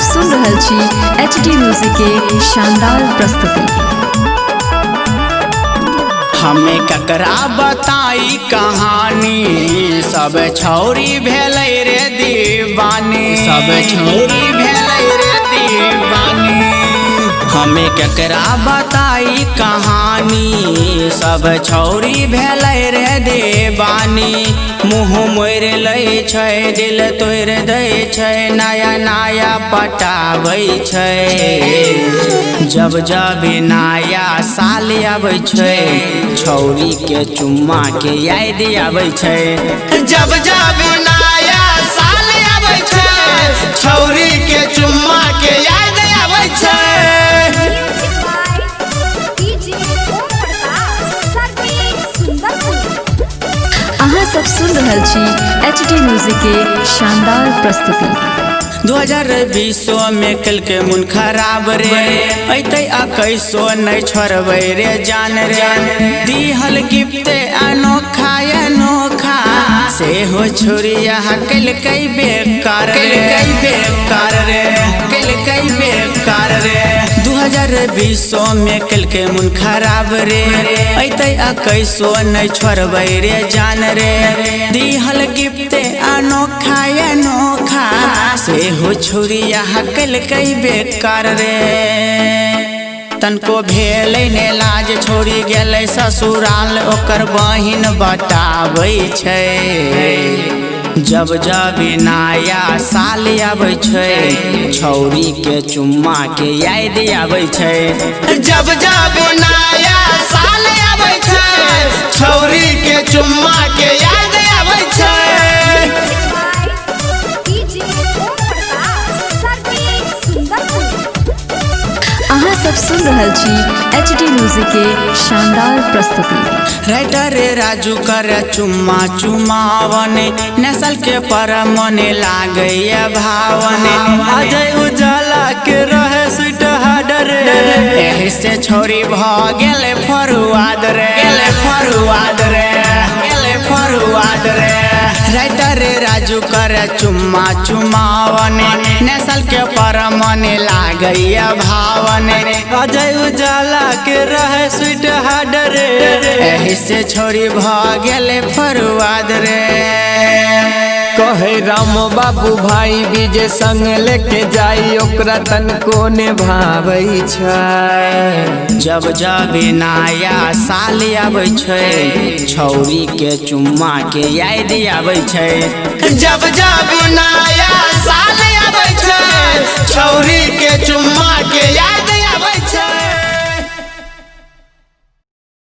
सब सुन रहल छी HD म्यूजिक के शानदार प्रस्तुति। हमें ककरा बताई कहानी, सब छौरी भेलै रे दीवानी, सब छौरी भेलै रे दीवानी। हमें ककरा बताई कहानी, सब छौरी भेलै रे दीवानी। मुँह मोड़ लै छै, दिल तोड़ दै छै, नया नया पटाबै छै। जब जब नया साल आबै छै, छौरी के चुम्मा के याद आबै छै। जब जब नया साल आबै छै, छौरी के चुम्मा के याद आबै छै। अहाँ सब सुन रहल छी HD म्यूजिक के शानदार प्रस्तुति। 2020 में कल के मन खराब रे, ऐते कैसो नहीं छोड़बै रे जान रे। दिहल गिफ्ट अनोखा अनोखा, से हो छोरिया कल कई बेकार, कल कई बेकार रे, कल कई बेकार रे। 2020 में कल के मन खराब रे, ऐते कैसो नहीं छोड़बै रे जान रे। दिहल गिफ्ट अनोखा अनोखा, से हो छोरिया कल कई बेकार रे। तनको भेलै ने लाज, छोड़ी गेलै ससुराल, ओकर बहिन बताबै छै। जब जब नया साल आबै छै, छौरी के चुम्मा के याद आबै छै। जब जब नया साल आबै छै, छौरी के चुम्मा के याद आबै छै। अहाँ सब सुन रहल छी HD म्यूजिक के शानदार प्रस्तुति। राइटर राजू कर चुम्मा चुमावन, नस्ल के पर मने लागैया भावन। अजय उजाला के रहे स्वीट हार्डर, एही से छोरी भ गेले फरुआद रे, गेले फरुआद रे, गेले फरुआद रे। राइटर राजू कर चुम्मा चुमावन, नस्ल के पर मने लागैया भावन। अजय उजाला के रहे स्वीट हार्डर, एही से छोरी भ गेले फरुआद रे। कहे राम बाबू भाई विजय संग लेके जाई, ओकरा तनको निभाबै छै। जब जब नया साल आबै छै, छौरी के चुम्मा के याद आबै छै। जब जब नया साल आबै छै, छौरी के चुम्मा